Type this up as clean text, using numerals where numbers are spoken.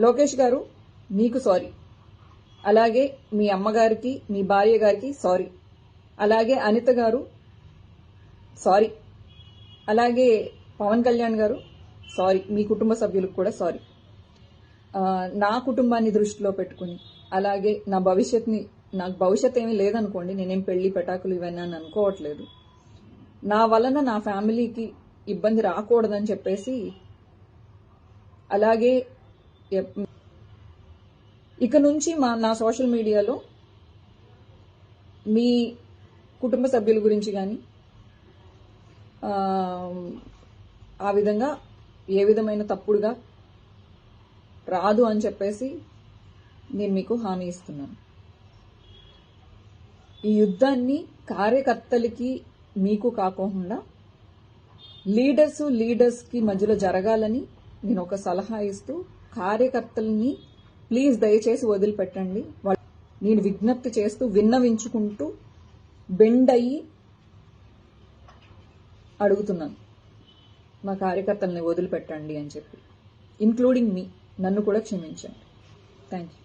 లోకేష్ గారు మీకు సారీ, అలాగే మీ అమ్మగారికి మీ భార్య గారికి సారీ, అలాగే అనిత గారు సారీ, అలాగే పవన్ కళ్యాణ్ గారు సారీ, మీ కుటుంబ సభ్యులకు కూడా సారీ. నా కుటుంబాన్ని దృష్టిలో పెట్టుకుని, అలాగే నాకు భవిష్యత్ ఏమీ లేదనుకోండి, నేనేం పెళ్లి పెటాకులు ఇవన్నీ అని అనుకోవట్లేదు. నా వలన నా ఫ్యామిలీకి ఇబ్బంది రాకూడదని చెప్పేసి, అలాగే ఇక నుంచి నా సోషల్ మీడియాలో మీ కుటుంబ సభ్యుల గురించి కానీ ఆ విధంగా ఏ విధమైన తప్పుడుగా రాదు అని చెప్పేసి నేను మీకు హామీ ఇస్తున్నాను. ఈ యుద్ధాన్ని కార్యకర్తలకి మీకు కాకుండా లీడర్స్కి మధ్యలో జరగాలని నేను ఒక సలహా ఇస్తూ, కార్యకర్తల్ని ప్లీజ్ దయచేసి వదిలిపెట్టండి. నేను విజ్ఞప్తి చేస్తూ విన్నవించుకుంటూ బెండ్ అయ్యి అడుగుతున్నాను, మా కార్యకర్తల్ని వదిలిపెట్టండి అని చెప్పి, ఇంక్లూడింగ్ మీ, నన్ను కూడా క్షమించండి. Thank you.